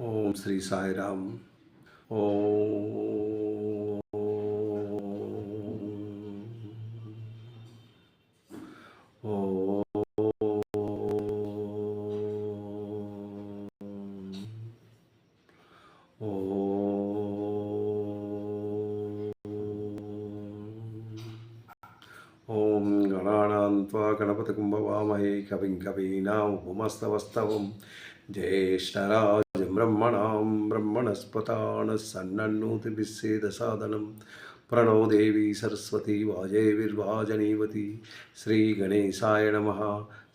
ఓం శ్రీ సాయిరామ్. ఓం ఓం ఓం గణానాం త్వా గణపతిం భవామహే కవిం కవీనాం ఉపమస్తవస్తవం జ్యేష్ఠరాజం బ్రహ్మణస్పతాన సన్నన్నోతిభిస్సేదసాదనం ప్రణో దేవి సరస్వతి వాజేవిర్వాజనీవతి. శ్రీ గణేశాయ నమః.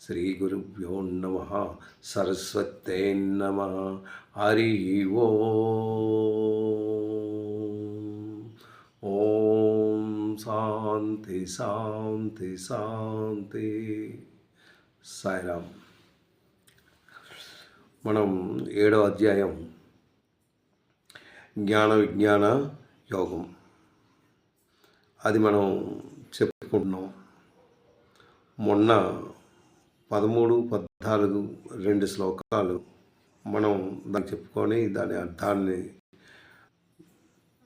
శ్రీ గురుభ్యో నమః. సరస్వతే నమః. హరి ఓం శాంతి శాంతి శాంతి. సాయిరామ్. మనం 7వ అధ్యాయం జ్ఞాన విజ్ఞాన యోగం అది మనం చెప్పుకుంటున్నాం. మొన్న 13, 14 2 శ్లోకాలు మనం దాన్ని చెప్పుకొని దాని అర్థాన్ని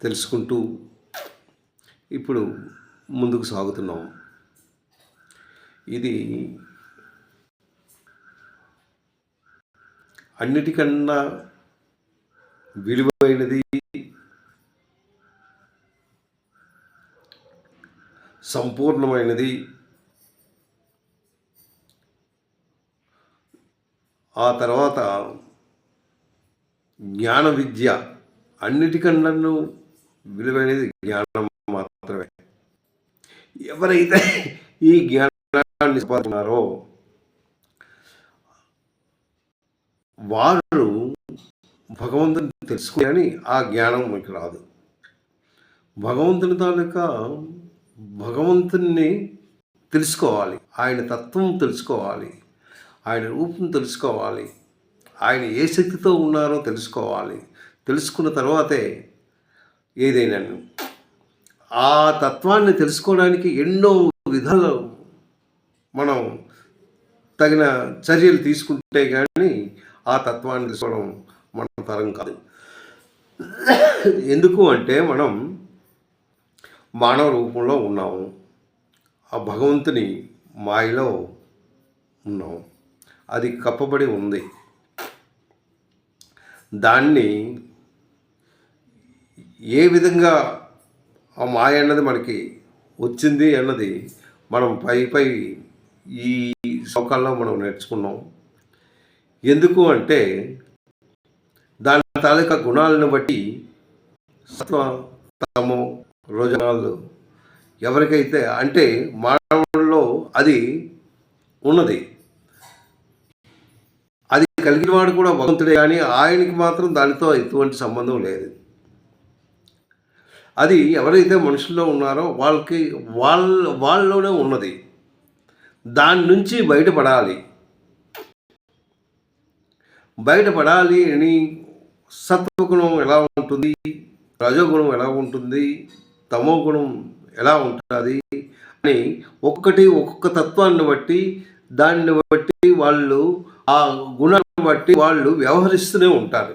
తెలుసుకుంటూ ఇప్పుడు ముందుకు సాగుతున్నాం. ఇది అన్నిటికన్నా విలువైనది, సంపూర్ణమైనది. ఆ తర్వాత జ్ఞాన విద్య. అన్నిటికన్నా విలువైనది జ్ఞానం మాత్రమే. ఎవరైతే ఈ జ్ఞానాన్ని సంపాదించుకున్నారో వారు భగవంతుని తెలుసుకుని ఆ జ్ఞానం మనకి రాదు. భగవంతుని తాలూకా భగవంతుని తెలుసుకోవాలి, ఆయన తత్వం తెలుసుకోవాలి, ఆయన రూపం తెలుసుకోవాలి, ఆయన ఏ శక్తితో ఉన్నారో తెలుసుకోవాలి. తెలుసుకున్న తర్వాతే ఏదైనా ఆ తత్వాన్ని తెలుసుకోవడానికి ఎన్నో విధాలు మనం తగిన చర్యలు తీసుకుంటే కానీ ఆ తత్వాన్ని తెలుసుకోవడం మన తరం కాదు. ఎందుకు అంటే మనం మానవ రూపంలో ఉన్నాము, ఆ భగవంతుని మాయలో ఉన్నాము. అది కప్పబడి ఉంది. దాన్ని ఏ విధంగా ఆ మాయ అన్నది మనకి వచ్చింది అన్నది మనం పై ఈ శ్లోకాల్లో మనం నేర్చుకున్నాం. ఎందుకు అంటే దాని తాలూకా గుణాలను బట్టి సత్వ, తమో, రజోగుణాలు ఎవరికైతే అంటే మానవుల్లో అది ఉన్నది, అది కలిగిన వాడు కూడా భగవంతుడే, కానీ ఆయనకి మాత్రం దానితో ఎటువంటి సంబంధం లేదు. అది ఎవరైతే మనుషుల్లో ఉన్నారో వాళ్ళలోనే ఉన్నది. దాని నుంచి బయటపడాలి అని సత్వగుణం ఎలా ఉంటుంది, రజోగుణం ఎలా ఉంటుంది, తమో గుణం ఎలా ఉంటుంది అని ఒక్కొక్క తత్వాన్ని బట్టి దాన్ని బట్టి వాళ్ళు ఆ గుణాన్ని బట్టి వాళ్ళు వ్యవహరిస్తూనే ఉంటారు.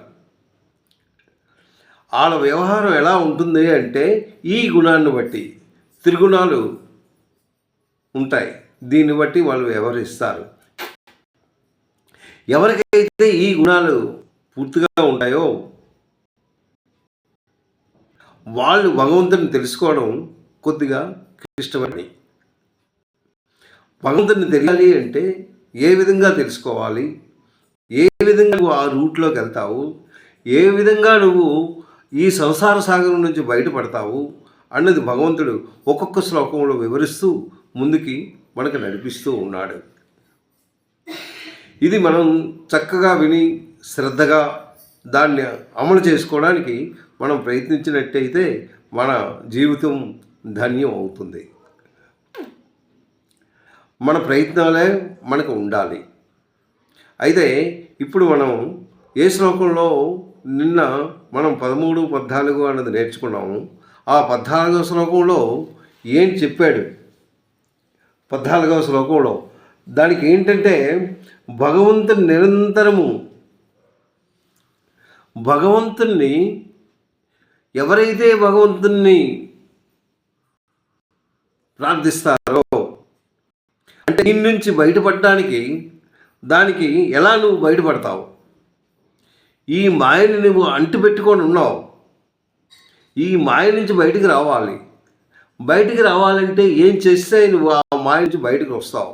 వాళ్ళ వ్యవహారం ఎలా ఉంటుంది అంటే ఈ గుణాన్ని బట్టి త్రిగుణాలు ఉంటాయి, దీన్ని బట్టి వాళ్ళు వ్యవహరిస్తారు. ఎవరికైతే ఈ గుణాలు పూర్తిగా ఉంటాయో వాళ్ళు భగవంతుని తెలుసుకోవడం కొద్దిగా క్లిష్టమని. భగవంతుని తెలియాలి అంటే ఏ విధంగా తెలుసుకోవాలి, ఏ విధంగా నువ్వు ఆ రూట్లోకి వెళ్తావు, ఏ విధంగా నువ్వు ఈ సంసార సాగరం నుంచి బయటపడతావు అన్నది భగవంతుడు ఒక్కొక్క శ్లోకంలో వివరిస్తూ ముందుకి మనకు నడిపిస్తూ ఉన్నాడు. ఇది మనం చక్కగా విని శ్రద్ధగా దాన్ని అమలు చేసుకోవడానికి మనం ప్రయత్నించినట్టయితే మన జీవితం ధన్యం అవుతుంది. మన ప్రయత్నాలే మనకు ఉండాలి. అయితే ఇప్పుడు మనం ఏ శ్లోకంలో నిన్న మనం 13, 14 అన్నది నేర్చుకున్నాము. ఆ 14వ శ్లోకంలో ఏం చెప్పాడు? 14వ శ్లోకంలో దానికి ఏంటంటే భగవంతుని నిరంతరము భగవంతుణ్ణి ఎవరైతే భగవంతుణ్ణి ప్రార్థిస్తారో, అంటే దీని నుంచి బయటపడడానికి దానికి ఎలా నువ్వు బయటపడతావు? ఈ మాయని నువ్వు అంటిపెట్టుకొని ఉన్నావు. ఈ మాయ నుంచి బయటికి రావాలి. బయటికి రావాలంటే ఏం చేస్తే నువ్వు ఆ మాయ నుంచి బయటకు వస్తావు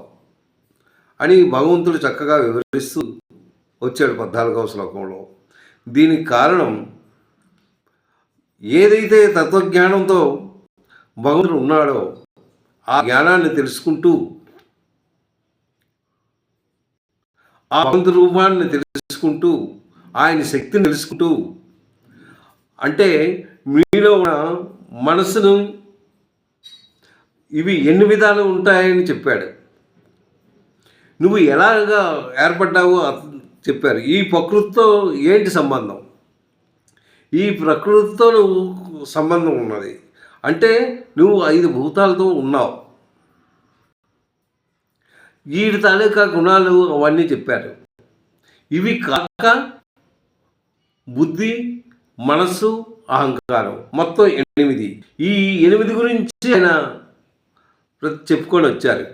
అని భగవంతుడు చక్కగా వివరిస్తూ వచ్చాడు 14వ శ్లోకంలో. దీనికి కారణం ఏదైతే తత్వజ్ఞానంతో భగవంతుడు ఉన్నాడో ఆ జ్ఞానాన్ని తెలుసుకుంటూ, ఆ భగవంతు రూపాన్ని తెలుసుకుంటూ, ఆయన శక్తిని తెలుసుకుంటూ, అంటే మీలో ఉన్న మనసును ఇవి ఎన్ని విధాలు ఉంటాయని చెప్పాడు. నువ్వు ఎలాగా ఏర్పడ్డావో చెప్పారు. ఈ ప్రకృతితో ఏంటి సంబంధం? ఈ ప్రకృతితో నువ్వు సంబంధం ఉన్నది అంటే నువ్వు 5 భూతాలతో ఉన్నావు. వీటి తాలూకా గుణాలు అవన్నీ చెప్పారు. ఇవి కాక బుద్ధి, మనస్సు, అహంకారం, మొత్తం 8. ఈ 8 గురించి ఆయన చెప్పుకొని వచ్చారు.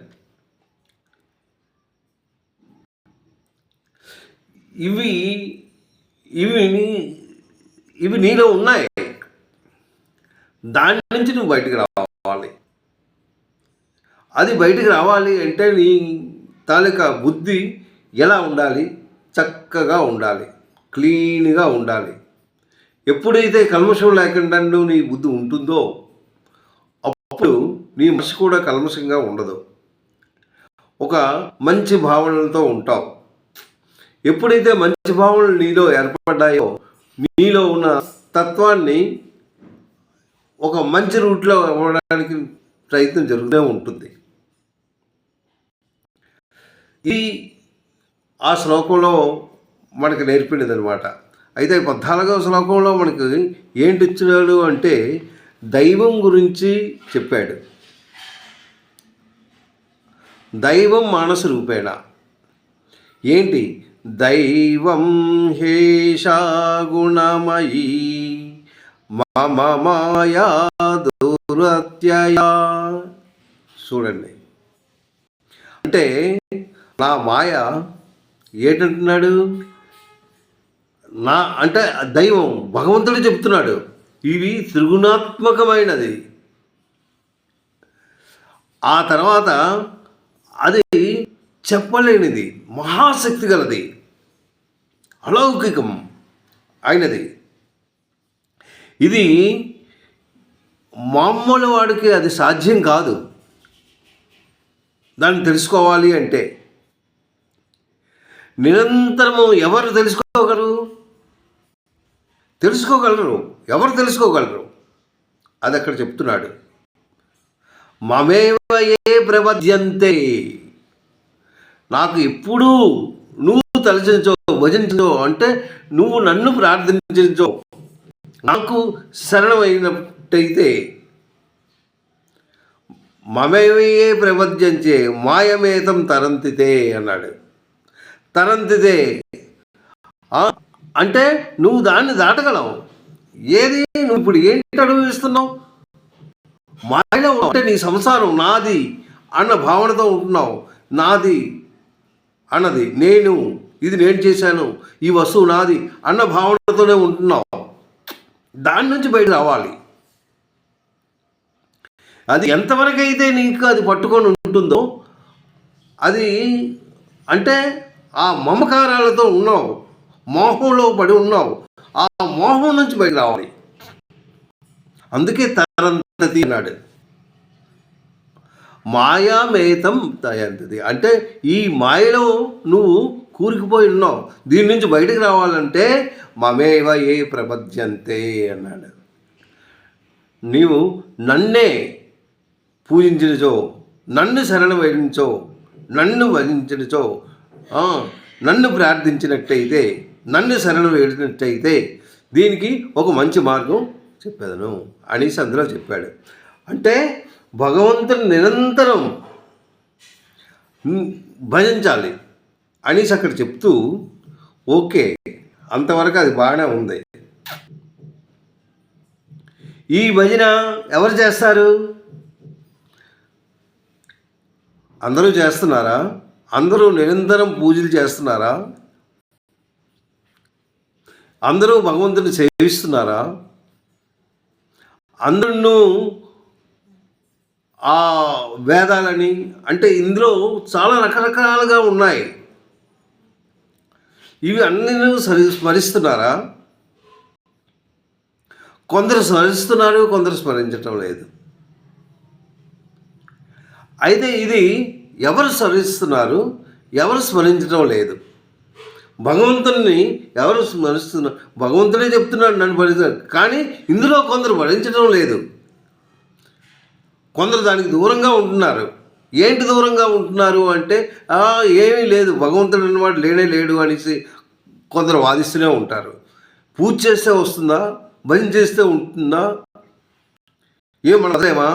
ఇవి ఇవి ఇవి నీలో ఉన్నాయి. దాని నుంచి నువ్వు బయటికి రావాలి. అది బయటికి రావాలి అంటే నీ తాలూకా బుద్ధి ఎలా ఉండాలి? చక్కగా ఉండాలి, క్లీన్గా ఉండాలి. ఎప్పుడైతే కల్మషం లేకుండా నీ బుద్ధి ఉంటుందో అప్పుడు నీ మనసు కూడా కల్మషంగా ఉండదు. ఒక మంచి భావనలతో ఉంటావు. ఎప్పుడైతే మంచి భావనలు నీలో ఏర్పడ్డాయో నీలో ఉన్న తత్వాన్ని ఒక మంచి రూట్లో ఇవ్వడానికి ప్రయత్నం జరుగుతూ ఉంటుంది. ఇది ఆ శ్లోకంలో మనకు నేర్పినది అనమాట. అయితే 14వ శ్లోకంలో మనకు ఏంటి ఇచ్చినాడు అంటే దైవం గురించి చెప్పాడు. దైవం మానస రూపేణ. ఏంటి? దైవం హేషా గుణమయీ మమ మాయా దురత్యయా. చూడండి, అంటే నా మాయ ఏంటంటున్నాడు? నా అంటే దైవం భగవంతుడు చెప్తున్నాడు. ఇవి త్రిగుణాత్మకమైనది. ఆ తర్వాత అది చెప్పలేనిది, మహాశక్తి గలది, అలౌకికం అయినది. ఇది మామూలు వాడికి అది సాధ్యం కాదు. దాన్ని తెలుసుకోవాలి అంటే నిరంతరము ఎవరు తెలుసుకోగలరు? ఎవరు తెలుసుకోగలరు? అది అక్కడ చెప్తున్నాడు. మమేవ ఏ ప్రపద్యంతే. నాకు ఎప్పుడూ నువ్వు తలచించో, భజించో, అంటే నువ్వు నన్ను ప్రార్థించో, నాకు శరణమైనట్టయితే మమేవయే ప్రపద్యంతే మాయమేతం తరంతితే అన్నాడు. తరంతితే అంటే నువ్వు దాన్ని దాటగలవు. ఏది? నువ్వు ఇప్పుడు ఏంటి అనుభవిస్తున్నావు? మాయలో అంటే నీ సంసారం నాది అన్న భావనతో ఉంటున్నావు. నాది అన్నది నేను, ఇది నేను చేశాను, ఈ వస్తువు నాది అన్న భావనతోనే ఉంటున్నావు. దాని నుంచి బయట రావాలి. అది ఎంతవరకు అయితే నీకు అది పట్టుకొని ఉంటుందో, అది అంటే ఆ మమకారాలతో ఉన్నావు, మోహంలో పడి ఉన్నావు. ఆ మోహం నుంచి బయట రావాలి. అందుకే తరంతతి అన్నాడు. మాయామేతం తయంతది అంటే ఈ మాయలో నువ్వు కూరుకుపోయి ఉన్నావు. దీని నుంచి బయటకు రావాలంటే మమేవ ఏ ప్రపద్యంతే అన్నాడు. నీవు నన్నే పూజించినచో, నన్ను శరణు వేయించో, నన్ను భజించినచో, నన్ను ప్రార్థించినట్టయితే, నన్ను శరణు వేడినట్టయితే దీనికి ఒక మంచి మార్గం చెప్పేదను అనేసి అందులో చెప్పాడు. అంటే భగవంతుని నిరంతరం భజించాలి అనేసి అక్కడ చెప్తూ, ఓకే అంతవరకు అది బాగానే ఉంది. ఈ భజన ఎవరు చేస్తారు? అందరూ చేస్తున్నారా? అందరూ నిరంతరం పూజలు చేస్తున్నారా? అందరూ భగవంతుని సేవిస్తున్నారా? అందరూ ఆ వేదాలని, అంటే ఇందులో చాలా రకరకాలుగా ఉన్నాయి, ఇవి అన్నీ స్మరిస్తున్నారా? కొందరు స్మరిస్తున్నారు, కొందరు స్మరించటం లేదు. అయితే ఇది ఎవరు స్మరిస్తున్నారు, ఎవరు స్మరించడం లేదు? భగవంతుని ఎవరు స్మరిస్తున్నారు? భగవంతుడే చెప్తున్నాడు నన్ను భరించారు, కానీ ఇందులో కొందరు భరించడం లేదు. కొందరు దానికి దూరంగా ఉంటున్నారు. ఏంటి దూరంగా ఉంటున్నారు అంటే, ఏమీ లేదు, భగవంతుడు అన్నమాట లేనే లేడు అనేసి కొందరు వాదిస్తూనే ఉంటారు. పూజ చేస్తే వస్తుందా? భజన చేస్తే ఉంటుందా? మనదేమా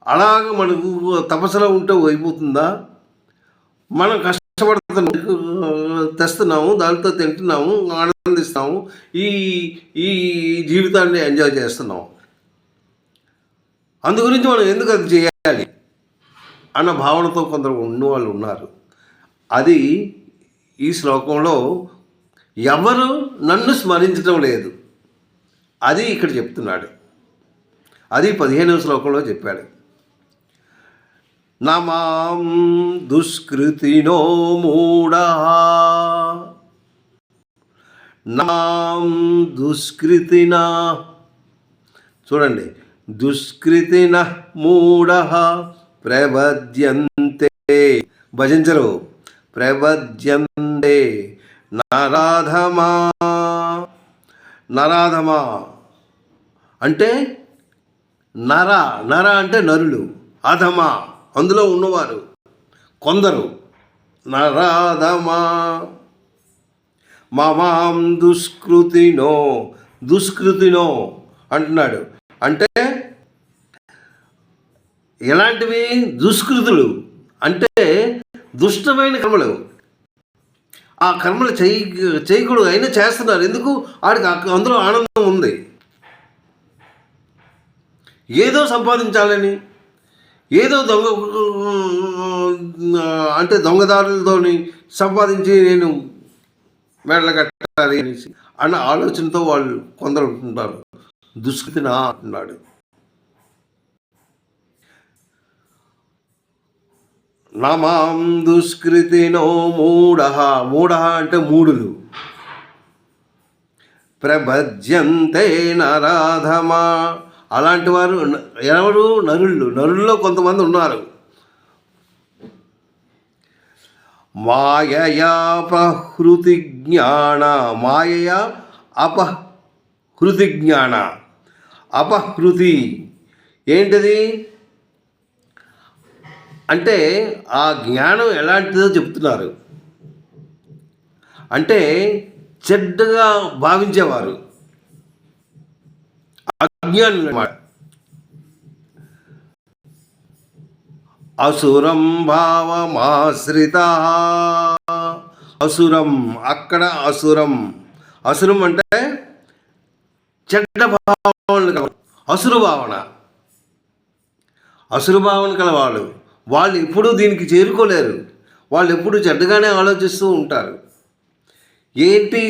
అలాగ మనకు తపస్సులో ఉంటే అయిపోతుందా? మనం కష్టపడుతున్నాము, తెస్తున్నాము, దాంతో తింటున్నాము, ఆనందిస్తాము, ఈ ఈ జీవితాన్ని ఎంజాయ్ చేస్తున్నాము. అందు గురించి మనం ఎందుకు అది చేయాలి అన్న భావనతో కొందరు ఉన్నవాళ్ళు ఉన్నారు. అది ఈ శ్లోకంలో ఎవరు నన్ను స్మరించడం లేదు, అది ఇక్కడ చెప్తున్నాడు. అది 15వ శ్లోకంలో చెప్పాడు. నమాం దుష్కృతినో మూఢః, నాం దుష్కృతినా, చూడండి, దుష్కృతిన మూఢః ప్రబధ్యంతే, భజించరు, ప్రబధ్యంతే నరాధమా. నరాధమా అంటే నర అంటే నరులు, అధమా అందులో ఉన్నవారు కొందరు. నరాధమా మమాం దుష్కృతినో అంటున్నాడు. అంటే ఎలాంటివి దుష్కృతులు అంటే దుష్టమైన కర్మలు. ఆ కర్మలు చేయకూడదు, అయినా చేస్తున్నారు. ఎందుకు? వాడికి అందులో ఆనందం ఉంది. ఏదో సంపాదించాలని, ఏదో దొంగదారులతోని సంపాదించి నేను మెడలు కట్టాలి అనేసి అన్న ఆలోచనతో వాళ్ళు కొందరు ఉంటున్నారు. దుష్కృతినా అంటున్నాడు. నమాం దుష్కృతినో మూఢః అంటే మూఢులు. ప్రబధ్యంతే నరాధమా, అలాంటి వారు ఎవరు? నరుల్లో కొంతమంది ఉన్నారు. మాయయా అపహృతి జ్ఞాన, మాయయా అపహృతి జ్ఞాన. అపహృతి ఏంటిది అంటే ఆ జ్ఞానం ఎలాంటిదో చెప్తున్నారు. అంటే చెడ్డగా భావించేవారు, అజ్ఞానులు అన్నమాట. అసురం భావమాశ్రిత, అసురం అక్కడ అసురం అంటే చెడ్డ భావన, అసురు భావన కలవాళ్ళు. వాళ్ళు ఎప్పుడూ దీనికి చేరుకోలేరు. వాళ్ళు ఎప్పుడూ చెడ్డగానే ఆలోచిస్తూ ఉంటారు. ఏంటి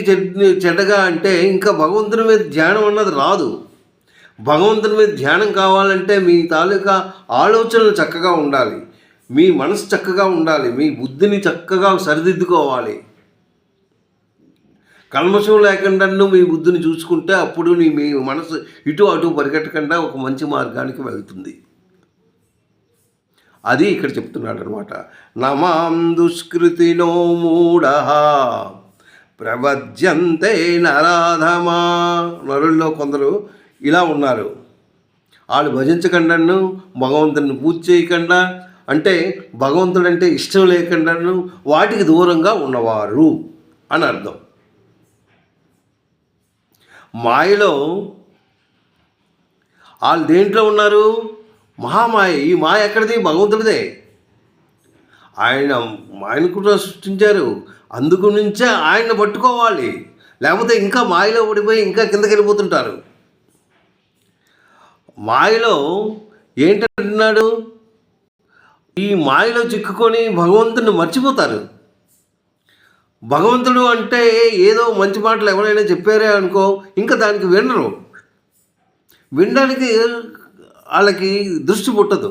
చెడ్డగా అంటే ఇంకా భగవంతుని మీద ధ్యానం అన్నది రాదు. భగవంతుని మీద ధ్యానం కావాలంటే మీ తాలూకా ఆలోచనలు చక్కగా ఉండాలి, మీ మనసు చక్కగా ఉండాలి, మీ బుద్ధిని చక్కగా సరిదిద్దుకోవాలి. కల్మషం లేకుండా మీ బుద్ధిని చూసుకుంటే అప్పుడు మీ మనసు ఇటు అటు పరిగెట్టకుండా ఒక మంచి మార్గానికి వెళ్తుంది. అది ఇక్కడ చెప్తున్నాడు అనమాట. నమాం దుష్కృతినో మూఢః ప్రబధ్యంతే నరాధమా. నరుల్లో కొందరు ఇలా ఉన్నారు. వాళ్ళు భజించకుండాను, భగవంతుని పూజ చేయకుండా, అంటే భగవంతుడు అంటే ఇష్టం లేకుండాను వాటికి దూరంగా ఉన్నవారు అని అర్థం. మాయలో వాళ్ళు దేంట్లో ఉన్నారు? మహామాయ. ఈ మాయ ఎక్కడిది? భగవంతుడిదే. ఆయన కూడా సృష్టించారు. అందుకు నుంచే ఆయన్ని పట్టుకోవాలి, లేకపోతే ఇంకా మాయలో పడిపోయి ఇంకా కిందకి వెళ్ళిపోతుంటారు. మాయలో ఏంటంటున్నాడు, ఈ మాయలో చిక్కుకొని భగవంతుని మర్చిపోతారు. భగవంతుడు అంటే ఏదో మంచి మాటలు ఎవరైనా చెప్పారే అనుకో, ఇంకా దానికి వినరు, వినడానికి వాళ్ళకి దృష్టి పుట్టదు,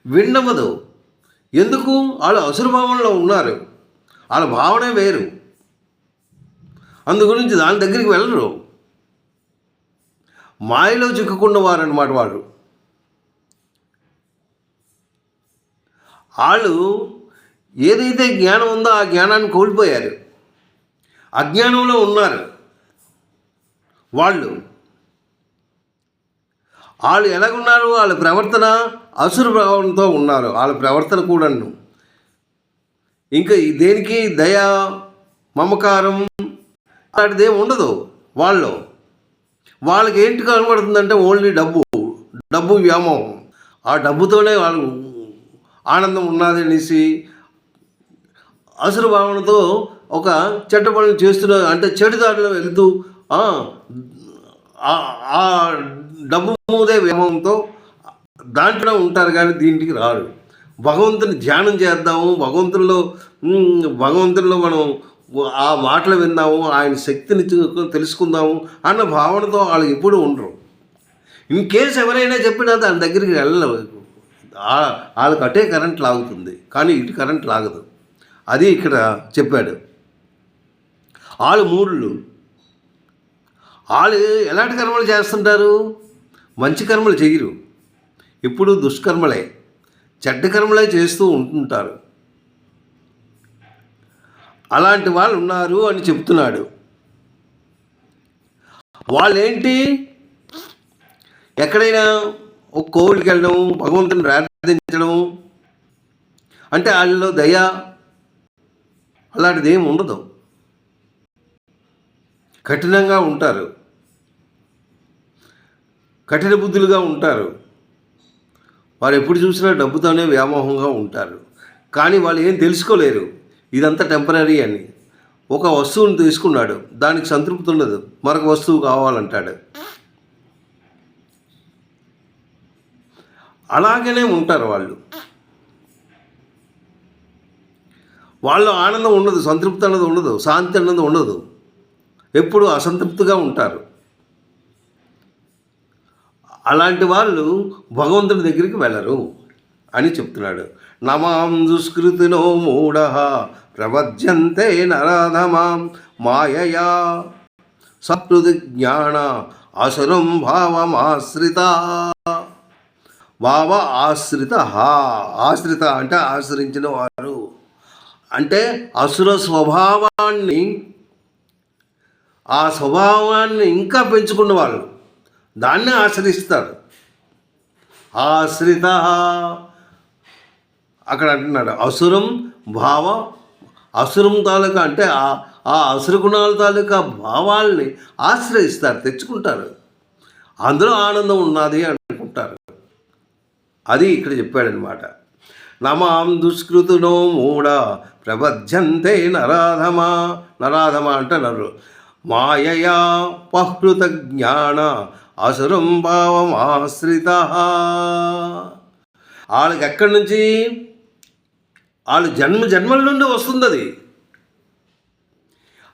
విన్నవదు. ఎందుకు? వాళ్ళు అసురభావంలో ఉన్నారు, వాళ్ళ భావనే వేరు, అందు గురించి దాని దగ్గరికి వెళ్ళరు. మాయలో చిక్కుకున్నవారు అన్నమాట వాళ్ళు. వాళ్ళు ఏదైతే జ్ఞానం ఉందో ఆ జ్ఞానాన్ని కోల్పోయారు, అజ్ఞానంలో ఉన్నారు. వాళ్ళు ఎలాగున్నారు? వాళ్ళ ప్రవర్తన అసుర భావంతో ఉన్నారు. వాళ్ళ ప్రవర్తన కూడాను ఇంకా దేనికి దయ, మమకారం అలాంటిది ఏమి ఉండదు వాళ్ళకి ఏంటి కనబడుతుందంటే ఓన్లీ డబ్బు వ్యామోహం. ఆ డబ్బుతోనే వాళ్ళు ఆనందం ఉన్నది అనేసి అసుర భావనతో ఒక చెడ్డ పనులు చేస్తున్నారు, అంటే చెడుదారిలో వెళుతూ ఆ డబ్బు మూదే వ్యామోహంతో దాంట్లో ఉంటారు, కానీ దీంట్కి రారు. భగవంతుని ధ్యానం చేద్దాము, భగవంతుల్లో మనం ఆ మాటలు విందాము, ఆయన శక్తిని తెలుసుకుందాము అన్న భావనతో వాళ్ళు ఎప్పుడూ ఉండరు. ఇన్ కేసు ఎవరైనా చెప్పినా దాని దగ్గరికి వెళ్ళలేదు, వాళ్ళకి అటే కరెంట్ లాగుతుంది, కానీ ఇటు కరెంట్ లాగదు. అది ఇక్కడ చెప్పాడు. వాళ్ళు మూడులు, వాళ్ళు ఎలాంటి కర్మలు చేస్తుంటారు? మంచి కర్మలు చేయరు, ఎప్పుడు దుష్కర్మలే, చెడ్డ కర్మలే చేస్తూ ఉంటుంటారు. అలాంటి వాళ్ళు ఉన్నారు అని చెప్తున్నాడు. వాళ్ళేంటి, ఎక్కడైనా ఒక కోవిలికి వెళ్ళడం, భగవంతుని ప్రార్థించడం అంటే వాళ్ళలో దయ అలాంటిది ఏమి ఉండదు, కఠినంగా ఉంటారు, కఠిన బుద్ధులుగా ఉంటారు. వారు ఎప్పుడు చూసినా డబ్బుతోనే వ్యామోహంగా ఉంటారు. కానీ వాళ్ళు ఏం తెలుసుకోలేరు, ఇదంతా టెంపరీ అని. ఒక వస్తువుని తీసుకున్నాడు, దానికి సంతృప్తి ఉండదు, మరొక వస్తువు కావాలంటాడు. అలాగనే ఉంటారు వాళ్ళు ఆనందం ఉండదు, సంతృప్తి అన్నది ఉండదు, శాంతి అన్నది ఉండదు, ఎప్పుడు అసంతృప్తిగా ఉంటారు. అలాంటి వాళ్ళు భగవంతుడి దగ్గరికి వెళ్ళరు అని చెప్తున్నాడు. నమాం దుష్కృతినో మూఢ ప్రవజ్యంతే నరాధమాం మాయయా సప్రుది జ్ఞాన అసురం భావమాశ్రిత. ఆశ్రిత అంటే ఆశ్రయించిన వారు, అంటే అసుర స్వభావాన్ని, ఆ స్వభావాన్ని ఇంకా పెంచుకున్న వాళ్ళు దాన్నే ఆశ్రయిస్తారు. ఆశ్రిత అక్కడ అంటున్నాడు, అసురం తాలూకా అంటే ఆ అసుర గుణాల తాలూకా భావాల్ని ఆశ్రయిస్తారు, తెచ్చుకుంటారు, అందులో ఆనందం ఉన్నది అనుకుంటారు. అది ఇక్కడ చెప్పాడనమాట. నమాం దుష్కృతునో మూఢ ప్రబధ్యంతే నరాధమ అంటే నరు మాయయా పహృత జ్ఞాన అసురం భావం ఆశ్రిత. వాళ్ళకి ఎక్కడి నుంచి? వాళ్ళు జన్మల నుండి వస్తుంది అది.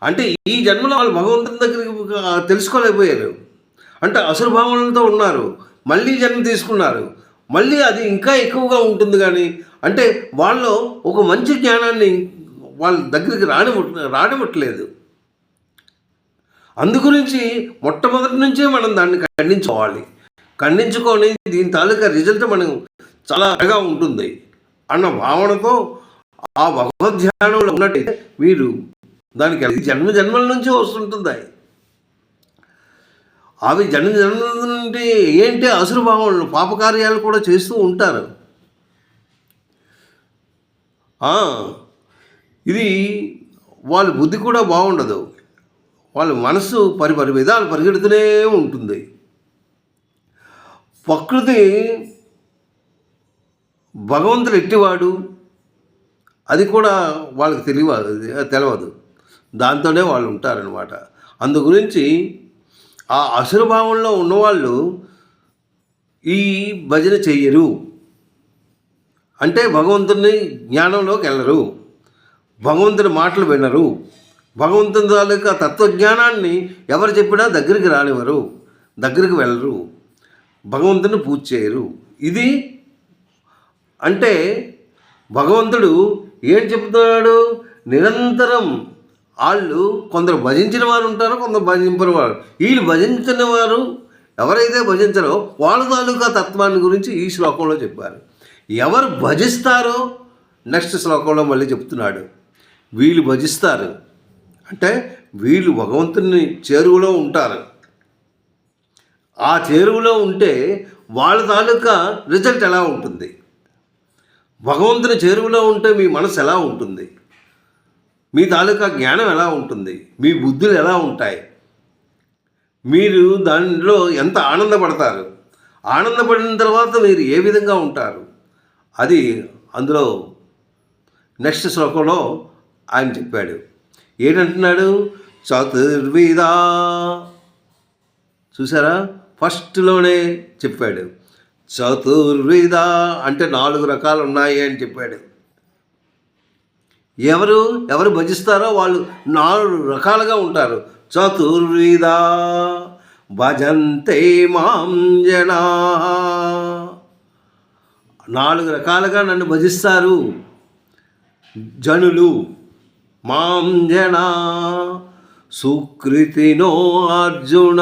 అంటే ఈ జన్మలో వాళ్ళు భగవంతుని దగ్గరికి తెలుసుకోలేకపోయారు, అంటే అసురభావనలతో ఉన్నారు, మళ్ళీ జన్మ తీసుకున్నారు, మళ్ళీ అది ఇంకా ఎక్కువగా ఉంటుంది. కానీ అంటే వాళ్ళు ఒక మంచి జ్ఞానాన్ని వాళ్ళ దగ్గరికి రానివ్వట్లేదు. అందుగురించి మొట్టమొదటి నుంచే మనం దాన్ని ఖండించుకొని దీని తాలూకా రిజల్ట్ మనం చాలా బాగా ఉంటుంది అన్న భావనతో ఆ భగవద్ధ్యానంలో ఉన్నట్టయితే వీరు దానికి జన్మల నుంచి వస్తుంటుంది. అవి జన్మల నుండి ఏంటి అసురభావనలు, పాపకార్యాలు కూడా చేస్తూ ఉంటారు. ఇది వాళ్ళ బుద్ధి కూడా బాగుండదు, వాళ్ళ మనసు పరి విధాలు పరిగెడుతూనే ఉంటుంది. ప్రకృతి భగవంతుడు ఎట్టివాడు అది కూడా వాళ్ళకి తెలియదు. దాంతోనే వాళ్ళు ఉంటారనమాట. అందు గురించి ఆ అసురభావంలో ఉన్నవాళ్ళు ఈ భజన చెయ్యరు. అంటే భగవంతుని జ్ఞానంలోకి వెళ్ళరు, భగవంతుని మాటలు వినరు, భగవంతుని తాలూకా తత్వజ్ఞానాన్ని ఎవరు చెప్పినా దగ్గరికి రానివ్వరు, దగ్గరికి వెళ్ళరు, భగవంతుని పూజ చేయరు. ఇది అంటే భగవంతుడు ఏం చెప్తున్నాడు? నిరంతరం వాళ్ళు కొందరు భజించిన వారు ఉంటారు, కొందరు భజింపని వారు. వీళ్ళు భజించిన వారు ఎవరైతే భజించారో వాళ్ళ తాలూకా తత్వాన్ని గురించి ఈ శ్లోకంలో చెప్పారు. ఎవరు భజిస్తారో నెక్స్ట్ శ్లోకంలో మళ్ళీ చెప్తున్నాడు. వీళ్ళు భజిస్తారు అంటే వీళ్ళు భగవంతుని చేరువలో ఉంటారు. ఆ చేరువలో ఉంటే వాళ్ళ తాలూకా రిజల్ట్ ఎలా ఉంటుంది? భగవంతుని చేరువలో ఉంటే మీ మనసు ఎలా ఉంటుంది? మీ తాలూకా జ్ఞానం ఎలా ఉంటుంది? మీ బుద్ధులు ఎలా ఉంటాయి? మీరు దానిలో ఎంత ఆనందపడతారు? ఆనందపడిన తర్వాత మీరు ఏ విధంగా ఉంటారు? అది అందులో నెక్స్ట్ శ్లోకంలో ఆయన చెప్పాడు. ఏంటంటున్నాడు? చతుర్విధ. చూసారా? ఫస్ట్లోనే చెప్పాడు చతుర్విధ అంటే 4 రకాలు ఉన్నాయి అని చెప్పాడు. ఎవరు భజిస్తారో వాళ్ళు 4 రకాలుగా ఉంటారు. చతుర్విధ భజంతే మాం జనా. 4 రకాలుగా నన్ను భజిస్తారు జనులు. మాం జనా సుకృతినో అర్జున.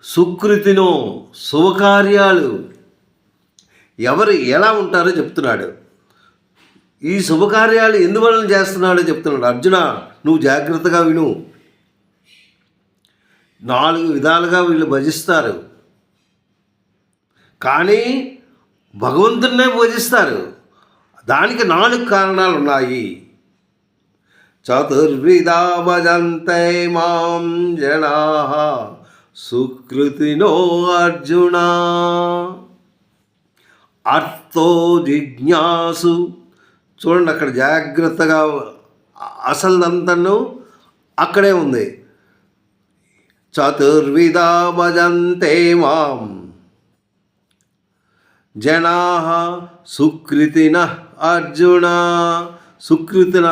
సుకృతినో శుభకార్యాలు ఎవరు ఎలా ఉంటారో చెప్తున్నాడు. ఈ శుభకార్యాలు ఎందువలన చేస్తున్నాడో చెప్తున్నాడు. అర్జున, నువ్వు జాగ్రత్తగా విను. 4 విధాలుగా వీళ్ళు భజిస్తారు, కానీ భగవంతున్నే భజిస్తారు. దానికి 4 కారణాలు ఉన్నాయి. చతుర్విధా భజంతే మాం జనాః సుకృతినో అర్జున. అర్థో జిజ్ఞాసు. చూడండి, అక్కడ జాగ్రత్తగా అసలంతను అక్కడే ఉంది. చతుర్విధా భజంతే మాం జనాః సుకృతిన అర్జున. సుకృతిన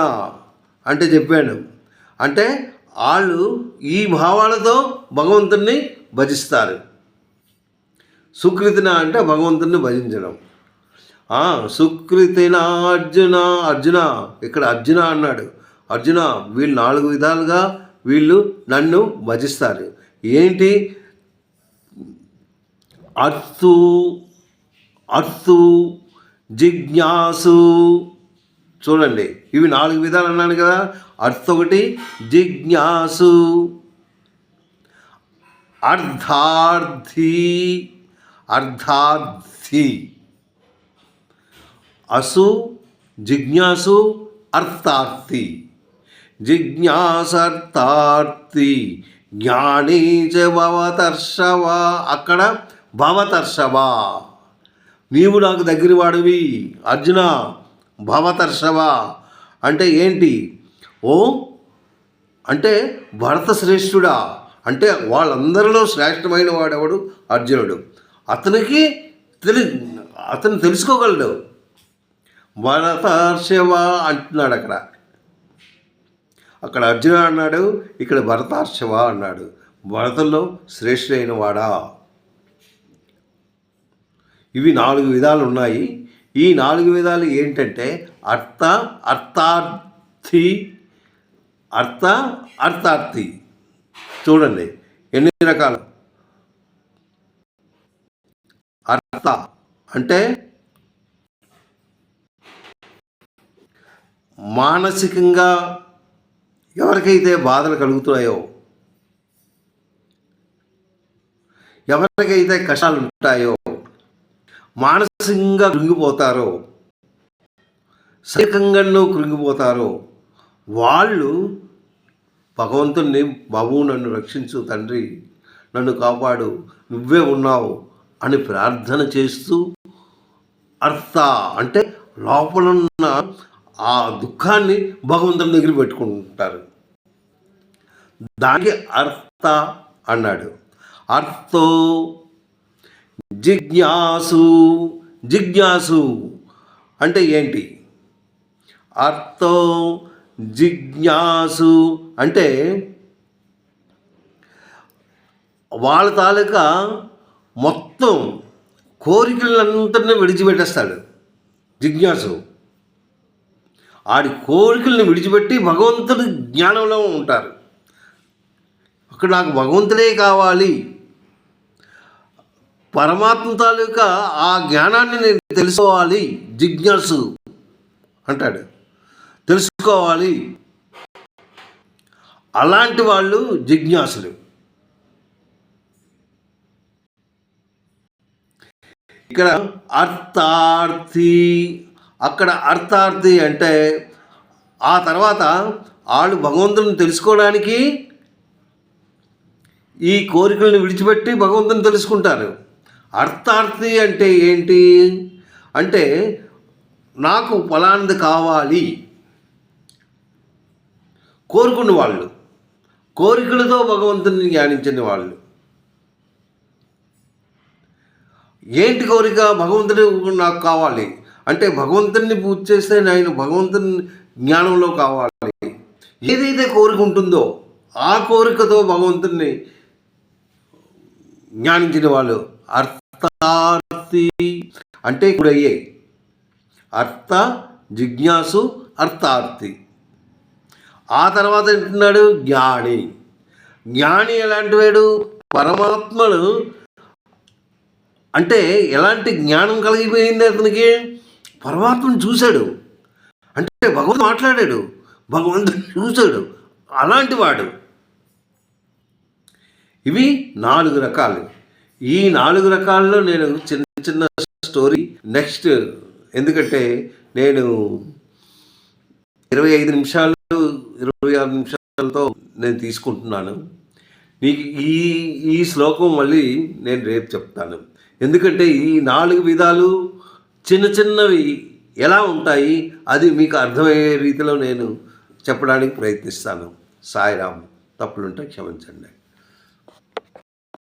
అంటే చెప్పాడు, అంటే వాళ్ళు ఈ భావాలతో భగవంతుణ్ణి భజిస్తారు. సుకృతిన అంటే భగవంతుణ్ణి భజించడం. సుకృతిన అర్జున. అర్జున, ఇక్కడ అర్జున అన్నాడు. అర్జున, వీళ్ళు 4 విధాలుగా వీళ్ళు నన్ను భజిస్తారు. ఏంటి? అర్థు జిజ్ఞాసు. చూడండి, ఇవి 4 విధాలు అన్నాను కదా. అర్థ ఒకటి, జిజ్ఞాసు, అర్థార్థి. అసు, జిజ్ఞాసు, అర్థార్థి. జిజ్ఞాసార్థార్థి జ్ఞానీ చ భవతర్షవ. అక్కడ భవతర్షవ, నీవు నాకు దగ్గర వాడివి అర్జున. భవతర్షవ అంటే ఏంటి? అంటే భరత శ్రేష్ఠుడా, అంటే వాళ్ళందరిలో శ్రేష్టమైన వాడెవడు? అర్జునుడు. అతను తెలుసుకోగలడు. భరతర్షవ అంటున్నాడు అక్కడ అర్జున అన్నాడు, ఇక్కడ భరతర్షవ అన్నాడు. భరతంలో శ్రేష్ఠుడైన వాడా. ఇవి 4 విధాలు ఉన్నాయి. ఈ 4 విధాలు ఏంటంటే అర్థార్థి. చూడండి ఎన్ని రకాలు. అర్థ అంటే మానసికంగా ఎవరికైతే బాధలు కలుగుతున్నాయో, ఎవరికైతే కష్టాలు ఉంటాయో, మానసికంగా కృంగిపోతారో, సైకంగానూ కృంగిపోతారో వాళ్ళు భగవంతుణ్ణి, బాబు నన్ను రక్షించు తండ్రి, నన్ను కాపాడు, నువ్వే ఉన్నావు అని ప్రార్థన చేస్తూ అర్థ అంటే లోపల ఉన్న ఆ దుఃఖాన్ని భగవంతుని దగ్గర పెట్టుకుంటారు. దానికి అర్థ అన్నాడు. అర్థో జిజ్ఞాసు. జిజ్ఞాసు అంటే ఏంటి? అర్థో జిజ్ఞాసు అంటే వాళ్ళ తాలూకా మొత్తం కోరికలందరినీ విడిచిపెట్టేస్తాడు జిజ్ఞాసు. ఆడి కోరికలను విడిచిపెట్టి భగవంతుడి జ్ఞానంలో ఉంటారు. అక్కడ నాకు భగవంతుడే కావాలి, పరమాత్మ తాలూకా ఆ జ్ఞానాన్ని నేను తెలుసుకోవాలి, జిజ్ఞాసు అంటాడు. తెలుసుకోవాలి. అలాంటి వాళ్ళు జిజ్ఞాసులు. ఇక్కడ అర్థార్థి, అక్కడ అర్థార్థి అంటే ఆ తర్వాత వాళ్ళు భగవంతుని తెలుసుకోవడానికి ఈ కోరికలను విడిచిపెట్టి భగవంతుని తెలుసుకుంటారు. అర్థార్థి అంటే ఏంటి అంటే నాకు ఫలానది కావాలి కోరుకున్న వాళ్ళు, కోరికలతో భగవంతుని ధ్యానించని వాళ్ళు. ఏంటి కోరిక? భగవంతుడు నాకు కావాలి అంటే భగవంతుని పూజ చేస్తే నేను భగవంతుని జ్ఞానంలో కావాలి. ఏదైతే కోరిక ఉంటుందో ఆ కోరికతో భగవంతుని జ్ఞానించిన వాళ్ళు అర్థార్థి అంటే ఇప్పుడు అయ్యాయి. అర్థ జిజ్ఞాసు అర్థార్థి. ఆ తర్వాత అంటున్నాడు జ్ఞాని. జ్ఞాని ఎలాంటి వాడు? పరమాత్మను అంటే ఎలాంటి జ్ఞానం కలిగిపోయింది అతనికి? పరమాత్మను చూశాడు అంటే భగవంతుడు మాట్లాడాడు, భగవంతుడు చూశాడు, అలాంటి వాడు. ఇవి 4 రకాలు. ఈ 4 రకాల్లో నేను చిన్న చిన్న స్టోరీ నెక్స్ట్, ఎందుకంటే నేను 25 నిమిషాలు 26 నిమిషాలతో నేను తీసుకుంటున్నాను. నీకు ఈ శ్లోకం మళ్ళీ నేను రేపు చెప్తాను. ఎందుకంటే ఈ 4 విధాలు చిన్న చిన్నవి ఎలా ఉంటాయి అది మీకు అర్థమయ్యే రీతిలో నేను చెప్పడానికి ప్రయత్నిస్తాను. సాయిరామ్. తప్పులుంటే క్షమించండి.